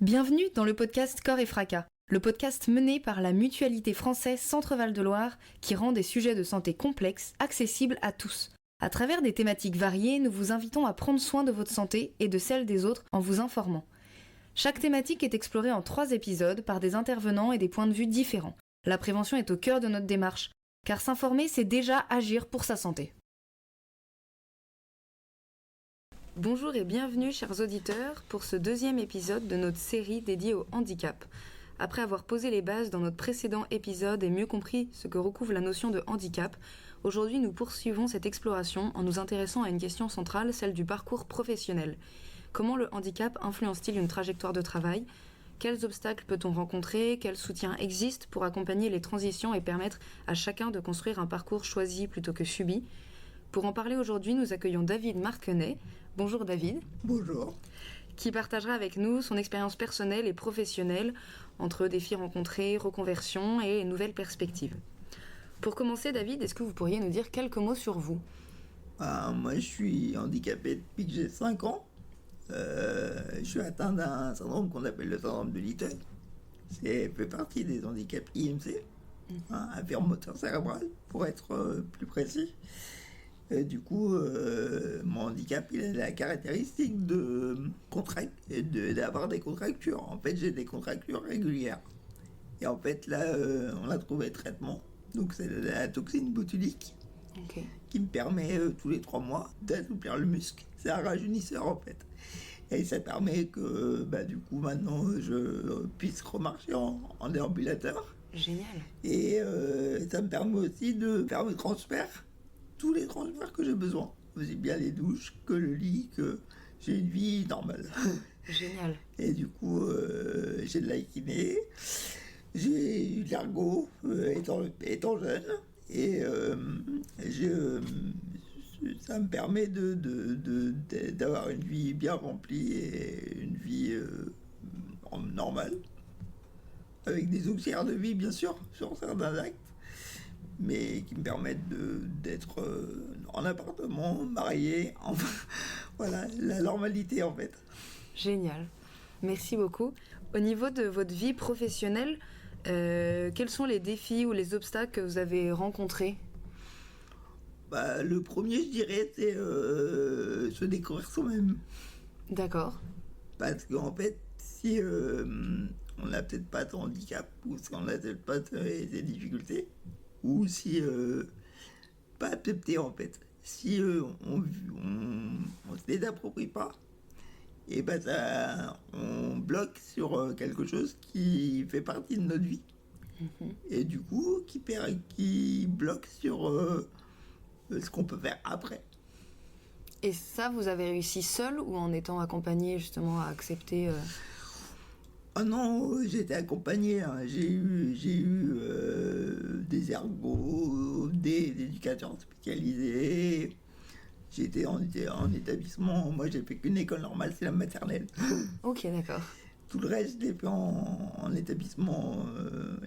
Bienvenue dans le podcast Corps et Fracas, le podcast mené par la Mutualité française Centre-Val de Loire qui rend des sujets de santé complexes accessibles à tous. À travers des thématiques variées, nous vous invitons à prendre soin de votre santé et de celle des autres en vous informant. Chaque thématique est explorée en 3 épisodes par des intervenants et des points de vue différents. La prévention est au cœur de notre démarche, car s'informer, c'est déjà agir pour sa santé. Bonjour et bienvenue chers auditeurs pour ce 2e épisode de notre série dédiée au handicap. Après avoir posé les bases dans notre précédent épisode et mieux compris ce que recouvre la notion de handicap, aujourd'hui nous poursuivons cette exploration en nous intéressant à une question centrale, celle du parcours professionnel. Comment le handicap influence-t-il une trajectoire de travail ? Quels obstacles peut-on rencontrer ? Quel soutien existe pour accompagner les transitions et permettre à chacun de construire un parcours choisi plutôt que subi ? Pour en parler aujourd'hui, nous accueillons David Marquenet. Bonjour David. Bonjour. Qui partagera avec nous son expérience personnelle et professionnelle entre défis rencontrés, reconversion et nouvelles perspectives. Pour commencer, David, est-ce que vous pourriez nous dire quelques mots sur vous ? Moi, je suis handicapé depuis que j'ai 5 ans. Je suis atteint d'un syndrome qu'on appelle le syndrome de Lytton. C'est fait partie des handicaps IMC, infirme moteur cérébral, pour être plus précis. Du coup, mon handicap, il a la caractéristique d'avoir des contractures. En fait, j'ai des contractures régulières. Et en fait, là, on a trouvé traitement. Donc, c'est la toxine botulique qui me permet, tous les 3 mois, d'assouplir le muscle. C'est un rajeunisseur, en fait. Et ça permet que, du coup, maintenant, je puisse remarcher en déambulateur. Génial. Et ça me permet aussi de faire mes transferts. Tous les transferts que j'ai besoin, aussi bien les douches que le lit, que j'ai une vie normale. Génial. Et du coup, j'ai de la kiné, j'ai eu de l'ergo étant jeune, et ça me permet d'avoir une vie bien remplie et une vie normale, avec des auxiliaires de vie bien sûr, sur certains actes, mais qui me permettent d'être en appartement, marié, voilà, la normalité en fait. Génial. Merci beaucoup. Au niveau de votre vie professionnelle, quels sont les défis ou les obstacles que vous avez rencontrés ? Le premier, je dirais, c'est se découvrir soi-même. D'accord. Parce qu'en fait, si on n'a peut-être pas de handicap, ou si on n'a peut-être pas des difficultés, ou si pas accepté en fait, si on se les approprie pas, et on bloque sur quelque chose qui fait partie de notre vie, et du coup qui bloque sur ce qu'on peut faire après. Et ça, vous avez réussi seul ou en étant accompagné justement à accepter Ah non, j'ai été accompagné, hein. J'ai eu des ergots, des éducateurs spécialisés. J'étais en établissement, moi j'ai fait qu'une école normale, c'est la maternelle. Ok, d'accord. Tout le reste, je l'ai fait en établissement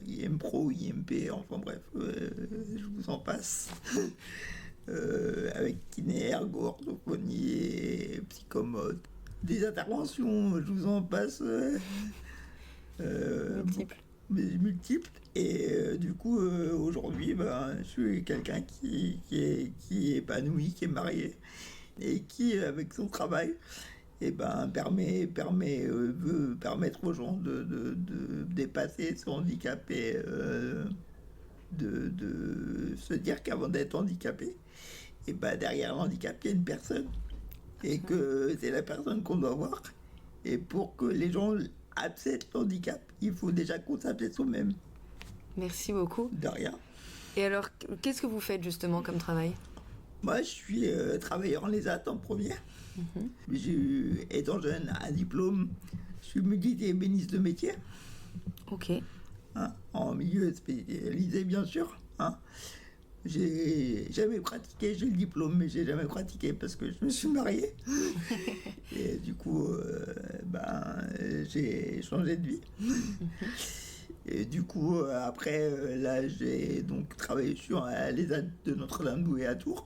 IMPRO, IMP, enfin bref, je vous en passe. Avec kiné, ergo, orthophonie et psychomote. Des interventions, je vous en passe. Multiples. Et du coup, aujourd'hui, je suis quelqu'un qui est épanoui, qui est marié, et qui, avec son travail, veut permettre aux gens de dépasser son handicap et de se dire qu'avant d'être handicapé, derrière l'handicap, il y a une personne. Et que c'est la personne qu'on doit voir. Et pour que les gens acceptent l'handicap, il faut déjà qu'on s'accepte soi-même. Merci beaucoup. De rien. Et alors, qu'est-ce que vous faites justement comme travail ? Moi, je suis travailleur en ESAT en première. J'ai eu, étant jeune, un diplôme. Je suis multi-ébéniste de métier. Ok. En milieu spécialisé, bien sûr. J'ai jamais pratiqué, j'ai le diplôme, mais j'ai jamais pratiqué parce que je me suis marié. Et du coup, j'ai changé de vie. Et du coup, après, là, j'ai donc travaillé sur l'ESAT de Notre-Dame-d'Ouai à Tours.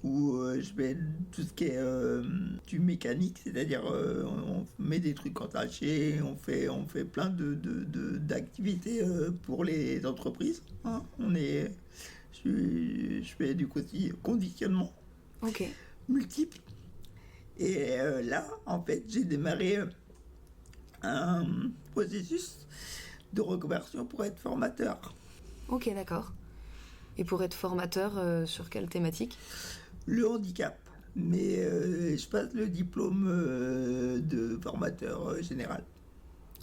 où je fais tout ce qui est du mécanique, c'est-à-dire on met des trucs entachés, on fait plein d'activités pour les entreprises. Hein. Je fais du conditionnement Ok. multiple. Et là, en fait, j'ai démarré un processus de reconversion pour être formateur. Ok, d'accord. Et pour être formateur, sur quelle thématique? Le handicap. Mais je passe le diplôme de formateur général.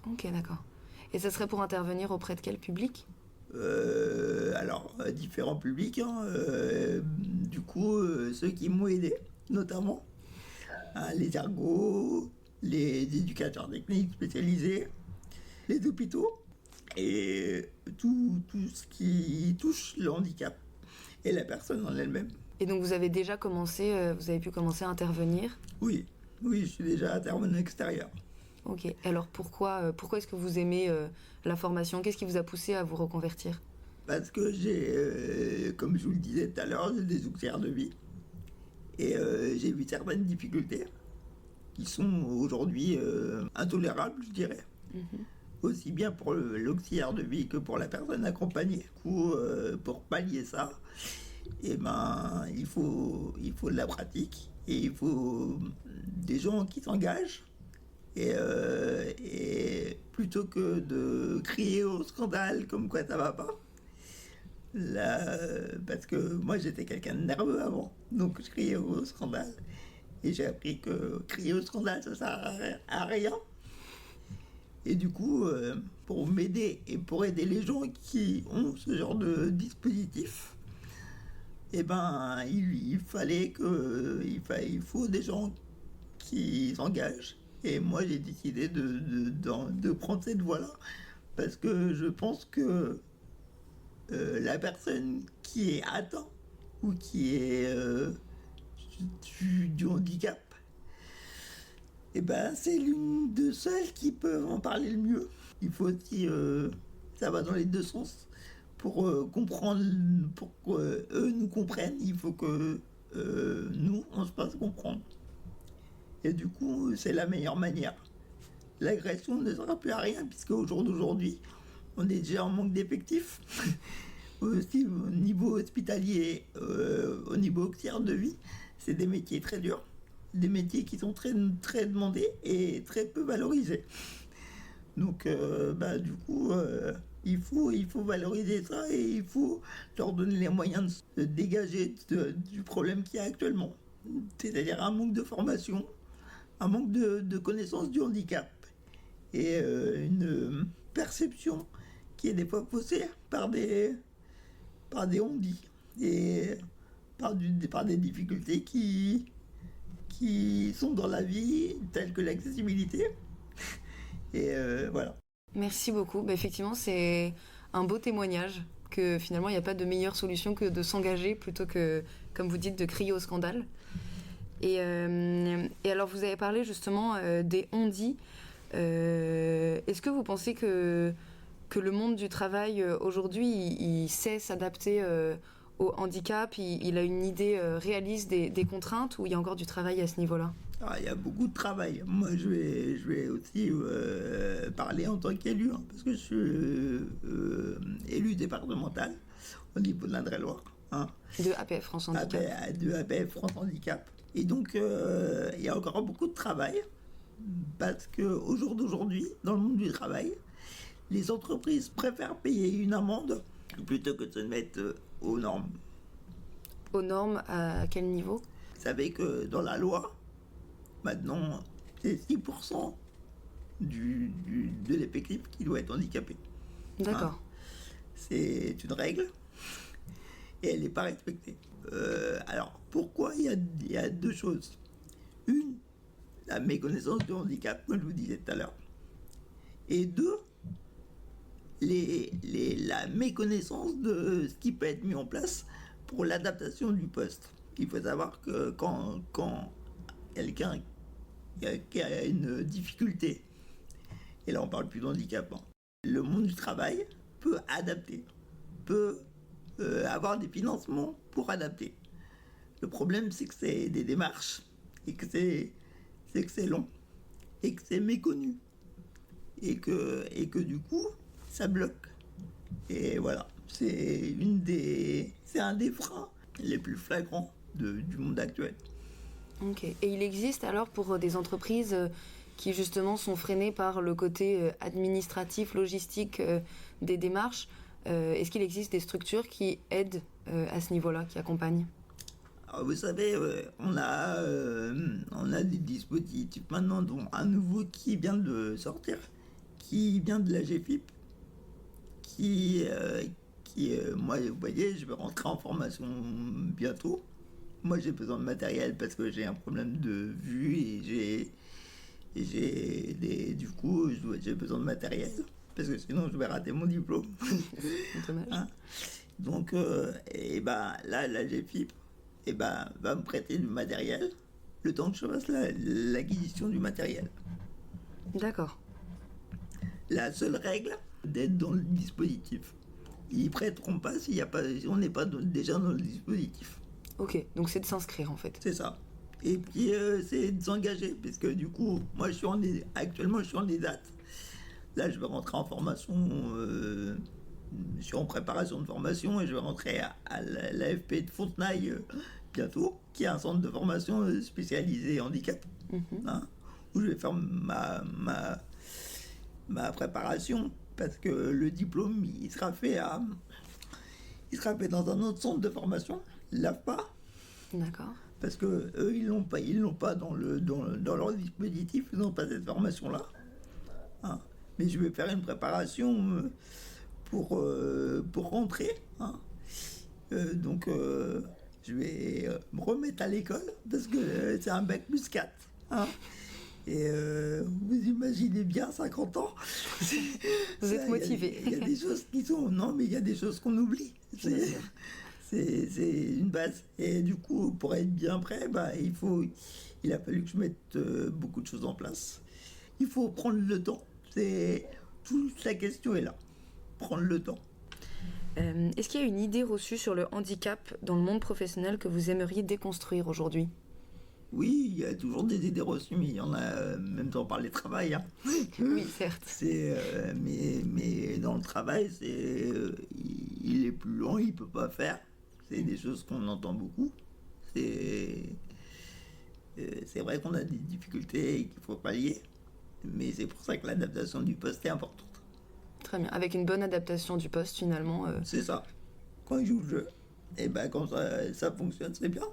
Ok, d'accord. Et ça serait pour intervenir auprès de quel public? Alors, différents publics, hein, du coup, ceux qui m'ont aidé, notamment, hein, les ergots, les éducateurs techniques spécialisés, les hôpitaux, et tout ce qui touche le handicap et la personne en elle-même. Et donc vous avez déjà commencé, vous avez pu commencer à intervenir? Oui, oui, je suis déjà intervenant extérieur. Ok. Alors pourquoi est-ce que vous aimez la formation? Qu'est-ce qui vous a poussé à vous reconvertir? Parce que j'ai, comme je vous le disais tout à l'heure, j'ai des auxiliaires de vie. Et j'ai vu certaines difficultés qui sont aujourd'hui intolérables, je dirais. Aussi bien pour l'auxiliaire de vie que pour la personne accompagnée. Du coup, pour pallier ça, eh ben, il faut de la pratique et il faut des gens qui s'engagent. Et plutôt que de crier au scandale comme quoi ça va pas, là, parce que moi j'étais quelqu'un de nerveux avant, donc je criais au scandale. Et j'ai appris que crier au scandale ça sert à rien. Et du coup, pour m'aider et pour aider les gens qui ont ce genre de dispositif, eh ben, il faut des gens qui s'engagent. Et moi, j'ai décidé de prendre cette voie-là parce que je pense que la personne qui est atteinte ou qui est du handicap, eh ben, c'est l'une de celles qui peuvent en parler le mieux. Il faut aussi, ça va dans les deux sens, pour comprendre, pour qu'eux nous comprennent, il faut que nous, on se fasse comprendre. Et du coup, c'est la meilleure manière. L'agression ne sera plus à rien, puisque au jour d'aujourd'hui, on est déjà en manque d'effectifs. Aussi au niveau hospitalier, au niveau auxiliaire de vie, c'est des métiers très durs, des métiers qui sont très, très demandés et très peu valorisés. Donc, du coup, il faut valoriser ça et il faut leur donner les moyens de se dégager du problème qu'il y a actuellement. C'est-à-dire un manque de formation, un manque de connaissance du handicap et une perception qui est des fois faussée par des on-dit et par des difficultés qui sont dans la vie, telles que l'accessibilité. Et voilà. Merci beaucoup. Bah, effectivement, c'est un beau témoignage que finalement, il n'y a pas de meilleure solution que de s'engager plutôt que, comme vous dites, de crier au scandale. Et alors, vous avez parlé justement des on-dit. Est-ce que vous pensez que le monde du travail aujourd'hui, il sait s'adapter au handicap, il a une idée réaliste des contraintes, ou il y a encore du travail à ce niveau-là? Il y a beaucoup de travail. Moi, je vais aussi parler en tant qu'élu, hein, parce que je suis élu départemental au niveau de l'Indre-et-Loire. Hein, De APF France Handicap. de APF France Handicap. Et donc, il y a encore beaucoup de travail, parce qu'au jour d'aujourd'hui, dans le monde du travail, les entreprises préfèrent payer une amende plutôt que de se mettre aux normes. Aux normes, à quel niveau? Vous savez que dans la loi, maintenant, c'est 6% de l'effectif qui doit être handicapé. D'accord. Hein, c'est une règle et elle n'est pas respectée. Alors, pourquoi il y a deux choses. Une, la méconnaissance du handicap, comme je vous disais tout à l'heure. Et deux, la méconnaissance de ce qui peut être mis en place pour l'adaptation du poste. Il faut savoir que quand quelqu'un qui a une difficulté, et là on parle plus d'handicap, hein, le monde du travail peut adapter, peut avoir des financements pour adapter. Le problème, c'est que c'est des démarches et que c'est long et que c'est méconnu et que du coup, ça bloque. Et voilà, c'est un des freins les plus flagrants du monde actuel. Ok. Et il existe alors pour des entreprises qui justement sont freinées par le côté administratif, logistique des démarches, est-ce qu'il existe des structures qui aident à ce niveau-là, qui accompagnent? Alors, vous savez, on a des dispositifs maintenant, dont un nouveau qui vient de sortir, qui vient de la GFIP, moi, vous voyez, je vais rentrer en formation bientôt. Moi, j'ai besoin de matériel parce que j'ai un problème de vue du coup, j'ai besoin de matériel parce que sinon, je vais rater mon diplôme. Dommage. Hein. Donc, et ben là, la GFIP, va me prêter du matériel le temps que je fasse l'acquisition du matériel. D'accord. La seule règle, d'être dans le dispositif. Ils prêteront pas si on n'est pas déjà dans le dispositif. Ok, donc c'est de s'inscrire en fait. C'est ça. Et puis c'est de s'engager, parce que du coup, moi actuellement je suis en ESAT. Là je vais rentrer en formation, je suis en préparation de formation et je vais rentrer à l'AFP de Fontenay bientôt, qui est un centre de formation spécialisé handicap, où je vais faire ma préparation, parce que le diplôme il sera fait dans un autre centre de formation, l'AFPA. D'accord. Parce que eux ils l'ont pas dans leur dispositif, ils n'ont pas cette formation là. Mais je vais faire une préparation pour rentrer. Donc je vais me remettre à l'école parce que c'est un bac plus 4. Et vous imaginez bien, 50 ans. Vous êtes motivé. Il y a des choses qui sont... Non, mais il y a des choses qu'on oublie. C'est une base. Et du coup, pour être bien prêt, il a fallu que je mette beaucoup de choses en place. Il faut prendre le temps. Toute la question est là. Prendre le temps. Est-ce qu'il y a une idée reçue sur le handicap dans le monde professionnel que vous aimeriez déconstruire aujourd'hui ? Oui, il y a toujours des idées reçues, mais il y en a même temps par les travail. Oui, certes. Mais dans le travail, il est plus lent, il peut pas faire. C'est des choses qu'on entend beaucoup. C'est vrai qu'on a des difficultés et qu'il faut pallier, mais c'est pour ça que l'adaptation du poste est importante. Très bien, avec une bonne adaptation du poste finalement. C'est ça. Quand il joue le jeu, et quand ça fonctionne, c'est bien.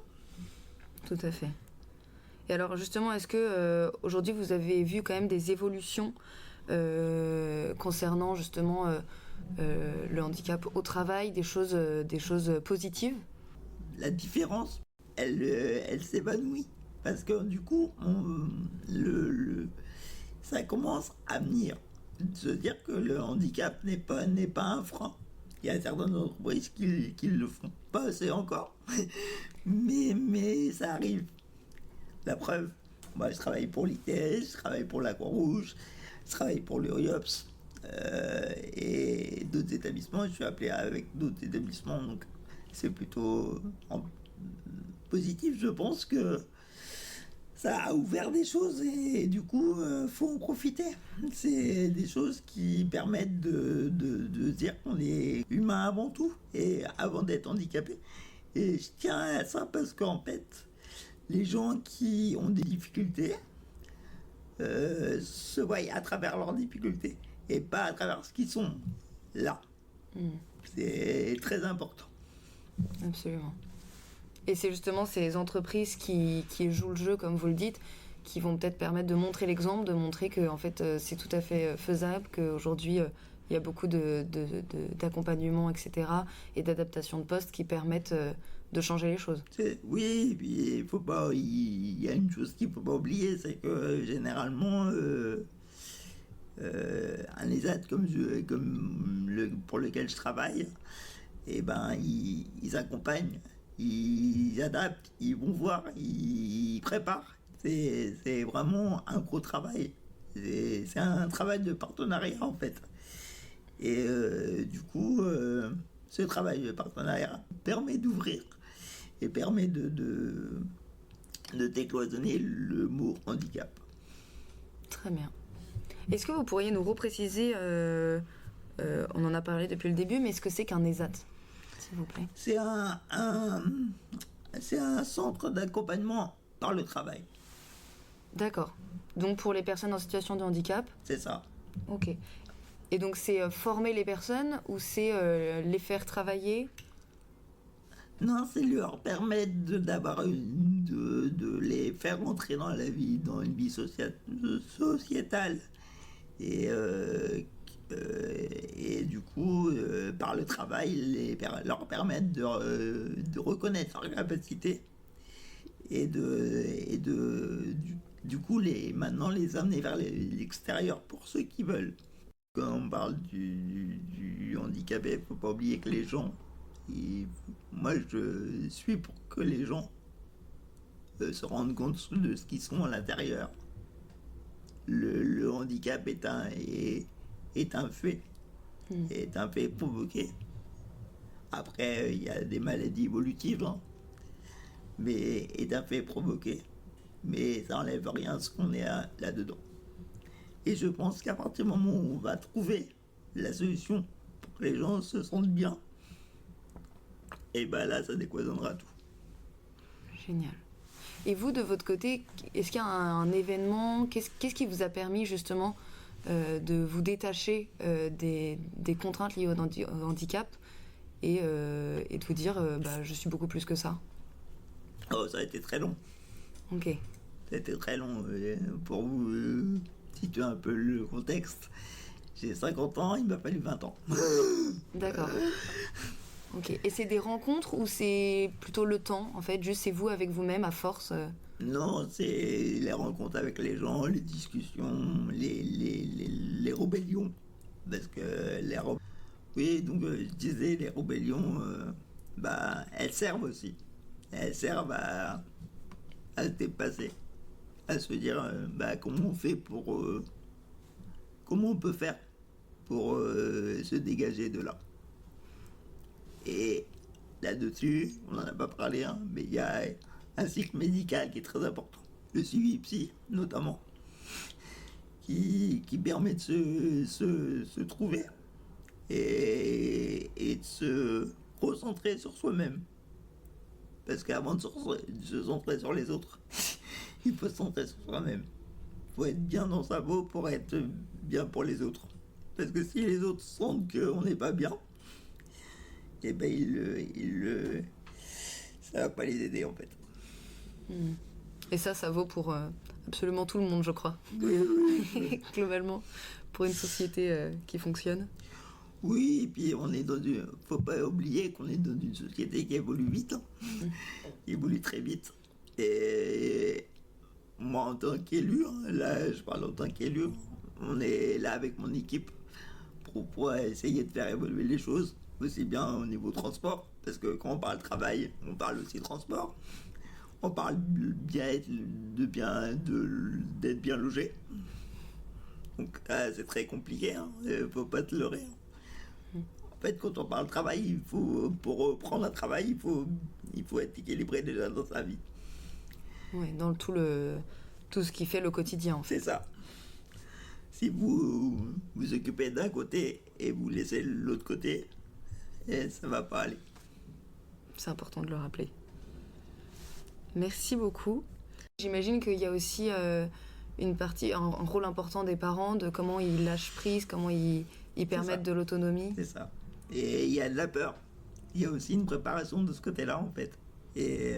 Tout à fait. Et alors justement, est-ce que aujourd'hui vous avez vu quand même des évolutions concernant justement le handicap au travail, des choses positives ? La différence, elle s'évanouit parce que du coup, ça commence à venir de se dire que le handicap n'est pas un frein. Il y a certaines entreprises qui le font, pas assez encore, mais ça arrive. La preuve, moi je travaille pour l'ITS, je travaille pour la Croix-Rouge, je travaille pour le RIOPS et d'autres établissements. Je suis appelé avec d'autres établissements, donc c'est plutôt positif. Je pense que ça a ouvert des choses et du coup, faut en profiter. C'est des choses qui permettent de dire qu'on est humain avant tout et avant d'être handicapé. Et je tiens à ça parce qu'en fait, les gens qui ont des difficultés se voient à travers leurs difficultés et pas à travers ce qu'ils sont là. C'est très important. Absolument. Et c'est justement ces entreprises qui jouent le jeu, comme vous le dites, qui vont peut-être permettre de montrer l'exemple, de montrer que en fait, c'est tout à fait faisable, qu'aujourd'hui, il y a beaucoup d'accompagnement, etc., et d'adaptation de postes qui permettent de changer les choses. Oui, puis il y a une chose qu'il ne faut pas oublier, c'est que généralement, un ESAT pour lequel je travaille, ils accompagnent, ils adaptent, ils vont voir, ils préparent. C'est vraiment un gros travail. C'est un travail de partenariat en fait. Et du coup, ce travail de partenariat permet d'ouvrir et permet de décloisonner le mot handicap. Très bien. Est-ce que vous pourriez nous repréciser, on en a parlé depuis le début, mais ce que c'est qu'un ESAT, s'il vous plaît? C'est un centre d'accompagnement par le travail. D'accord. Donc pour les personnes en situation de handicap? C'est ça. Ok. Et donc c'est former les personnes ou c'est les faire travailler? Non, c'est leur permettre de les faire entrer dans la vie, dans une vie sociétale. Et, du coup, par le travail, leur permettre de reconnaître leurs capacités et du coup, maintenant les amener vers l'extérieur pour ceux qui veulent. Quand on parle du handicapé, il ne faut pas oublier que les gens, moi je suis pour que les gens se rendent compte de ce qu'ils sont à l'intérieur. Le handicap est un fait, est un fait provoqué. Après, il y a des maladies évolutives, hein, mais est un fait provoqué. Mais ça n'enlève rien à ce qu'on est là-dedans. Et je pense qu'à partir du moment où on va trouver la solution pour que les gens se sentent bien, et ben là, ça décloisonnera tout. Génial. Et vous, de votre côté, est-ce qu'il y a un événement, qu'est-ce qui vous a permis justement de vous détacher des contraintes liées au handicap et de vous dire, je suis beaucoup plus que ça? Oh, ça a été très long. Ok. Ça a été très long. Pour vous situer un peu le contexte, j'ai 50 ans, il m'a fallu 20 ans. D'accord. Ok. Et c'est des rencontres ou c'est plutôt le temps, en fait, juste c'est vous avec vous-même à force Non, c'est les rencontres avec les gens, les discussions, les rébellions. Parce que oui, donc je disais, les rébellions, elles servent aussi. Elles servent à se dépasser, à se dire comment on fait comment on peut faire pour se dégager de là. Et là-dessus, on n'en a pas parlé, hein, mais il y a un cycle médical qui est très important, le suivi psy notamment, qui permet de se trouver et de se recentrer sur soi-même. Parce qu'avant de se centrer sur les autres, il faut se centrer sur soi-même. Il faut être bien dans sa peau pour être bien pour les autres. Parce que si les autres sentent qu'on n'est pas bien, eh ben ça va pas les aider en fait. Et ça vaut pour absolument tout le monde, je crois. Oui. Globalement, pour une société qui fonctionne. Oui, et puis faut pas oublier qu'on est dans une société qui évolue vite, hein. Qui évolue très vite. Et moi, en tant qu'élu, hein, là, je parle en tant qu'élu, on est là avec mon équipe pour essayer de faire évoluer les choses, aussi bien au niveau transport, parce que quand on parle travail, on parle aussi transport. On parle d'être bien logé. Donc c'est très compliqué, hein. Faut pas te leurrer. En fait, quand on parle travail, pour reprendre un travail, il faut être équilibré déjà dans sa vie. Oui, dans tout ce qui fait le quotidien, en fait. C'est ça. Si vous vous occupez d'un côté et vous laissez l'autre côté, ça va pas aller. C'est important de le rappeler. Merci beaucoup. J'imagine qu'il y a aussi une partie, un rôle important des parents, de comment ils lâchent prise, comment ils permettent de l'autonomie. C'est ça. Et il y a de la peur. Il y a aussi une préparation de ce côté-là, en fait. Et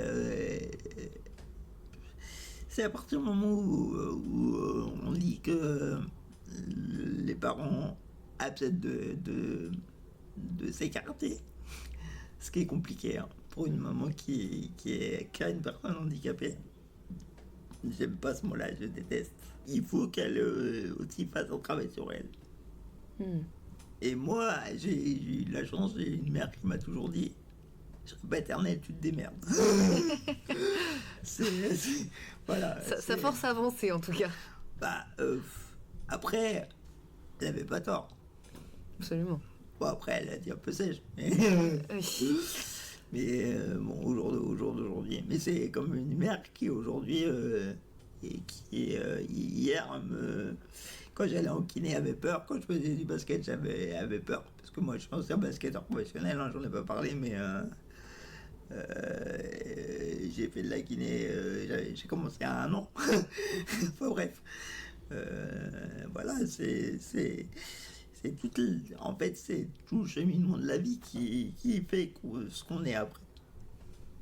c'est à partir du moment où on dit que les parents acceptent de s'écarter, ce qui est compliqué, hein, pour une maman qui a une personne handicapée. J'aime pas ce mot-là, je déteste. Il faut qu'elle aussi fasse un travail sur elle. Et moi, j'ai eu la chance, j'ai une mère qui m'a toujours dit: je serai pas éternelle, tu te démerdes. Voilà. Ça force à avancer, en tout cas. Après, elle avait pas tort. Absolument. Bon, après, elle a dit un peu sèche. Mais bon, au jour d'aujourd'hui. Mais c'est comme une mère qui aujourd'hui, et qui hier, quand j'allais en kiné, avait peur. Quand je faisais du basket, avait peur. Parce que moi, je suis ancien basketteur professionnel, hein, j'en ai pas parlé, mais j'ai fait de la kiné, j'ai commencé à 1 an. Enfin bref. Voilà, en fait, c'est tout le cheminement de la vie qui fait ce qu'on est après.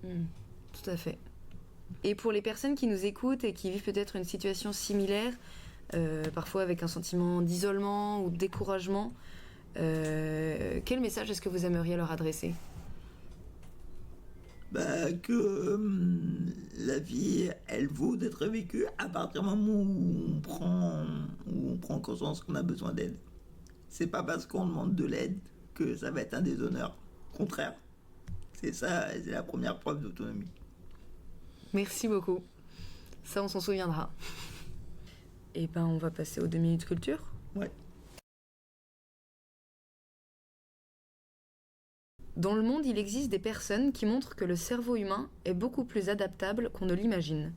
Tout à fait. Et pour les personnes qui nous écoutent et qui vivent peut-être une situation similaire, parfois avec un sentiment d'isolement ou de découragement, quel message est-ce que vous aimeriez leur adresser ? Que la vie, elle vaut d'être vécue à partir du moment où on prend conscience qu'on a besoin d'aide. C'est pas parce qu'on demande de l'aide que ça va être un déshonneur. Au contraire, c'est ça, c'est la première preuve d'autonomie. Merci beaucoup. Ça, on s'en souviendra. Et on va passer aux 2 minutes culture. Ouais. Dans le monde, il existe des personnes qui montrent que le cerveau humain est beaucoup plus adaptable qu'on ne l'imagine.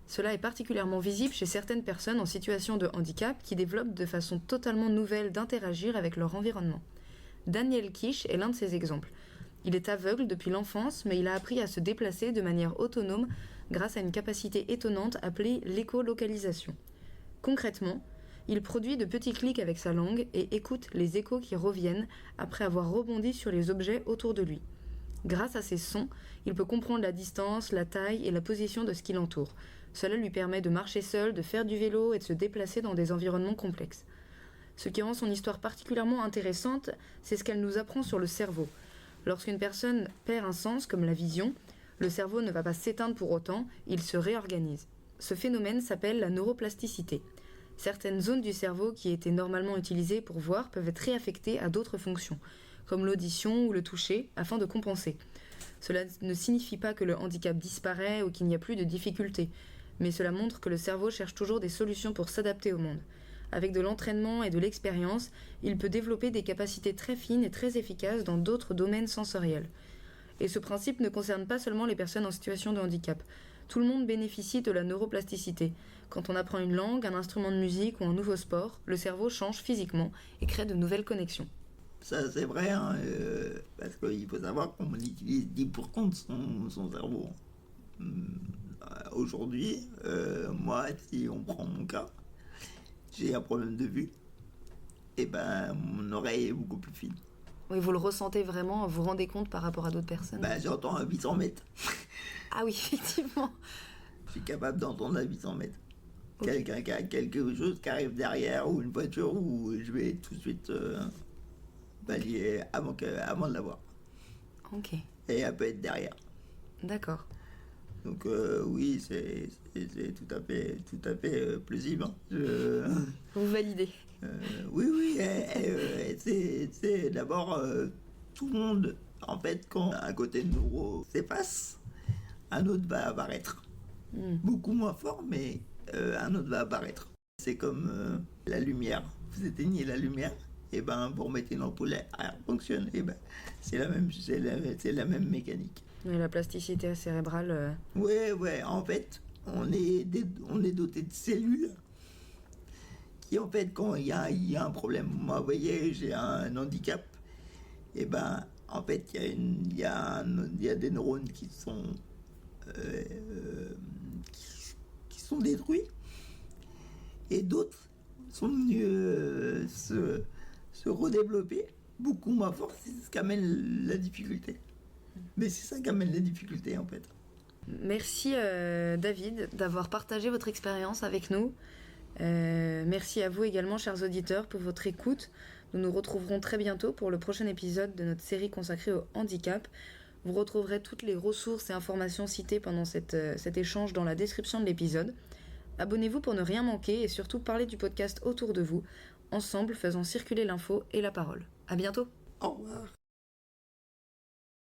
Cela est particulièrement visible chez certaines personnes en situation de handicap qui développent de façon totalement nouvelle d'interagir avec leur environnement. Daniel Kish est l'un de ces exemples. Il est aveugle depuis l'enfance, mais il a appris à se déplacer de manière autonome grâce à une capacité étonnante appelée l'écolocalisation. Concrètement, il produit de petits clics avec sa langue et écoute les échos qui reviennent après avoir rebondi sur les objets autour de lui. Grâce à ces sons, il peut comprendre la distance, la taille et la position de ce qui l'entoure. Cela lui permet de marcher seul, de faire du vélo et de se déplacer dans des environnements complexes. Ce qui rend son histoire particulièrement intéressante, c'est ce qu'elle nous apprend sur le cerveau. Lorsqu'une personne perd un sens, comme la vision, le cerveau ne va pas s'éteindre pour autant, il se réorganise. Ce phénomène s'appelle la neuroplasticité. Certaines zones du cerveau qui étaient normalement utilisées pour voir peuvent être réaffectées à d'autres fonctions, comme l'audition ou le toucher, afin de compenser. Cela ne signifie pas que le handicap disparaît ou qu'il n'y a plus de difficultés, mais cela montre que le cerveau cherche toujours des solutions pour s'adapter au monde. Avec de l'entraînement et de l'expérience, il peut développer des capacités très fines et très efficaces dans d'autres domaines sensoriels. Et ce principe ne concerne pas seulement les personnes en situation de handicap. Tout le monde bénéficie de la neuroplasticité. Quand on apprend une langue, un instrument de musique ou un nouveau sport, le cerveau change physiquement et crée de nouvelles connexions. Ça, c'est vrai, hein, parce qu'il faut savoir qu'on utilise 10% de son cerveau. Aujourd'hui, moi, si on prend mon cas, j'ai un problème de vue, et mon oreille est beaucoup plus fine. Oui, vous le ressentez vraiment, vous vous rendez compte par rapport à d'autres personnes ? J'entends à 800 mètres. Ah oui, effectivement. Je suis capable d'entendre à 800 mètres. Okay. Quelqu'un qui a quelque chose qui arrive derrière, ou une voiture, où je vais tout de suite balayer avant de la voir. Ok. Et elle peut être derrière. D'accord. Donc oui, c'est tout à fait plausible. Hein. Vous validez. Oui, c'est d'abord tout le monde, en fait, quand un côté neuro s'efface, un autre va apparaître. Beaucoup moins fort, mais un autre va apparaître. C'est comme la lumière. Vous éteignez la lumière, et vous remettez une ampoule, elle fonctionne. Et c'est la même mécanique. Mais la plasticité cérébrale... Ouais, en fait, on est doté de cellules qui, en fait, quand il y a un problème, moi, vous voyez, j'ai un handicap, et en fait, il y a des neurones qui sont détruits, et d'autres sont venus se redévelopper beaucoup moins fort. C'est ce qui amène la difficulté. Mais c'est ça qui amène les difficultés, en fait. Merci David d'avoir partagé votre expérience avec nous. Merci à vous également, chers auditeurs, pour votre écoute. Nous nous retrouverons très bientôt pour le prochain épisode de notre série consacrée au handicap. Vous retrouverez toutes les ressources et informations citées pendant cet échange dans la description de l'épisode. Abonnez-vous pour ne rien manquer et surtout parlez du podcast autour de vous. Ensemble, faisons circuler l'info et la parole. À bientôt. Au revoir.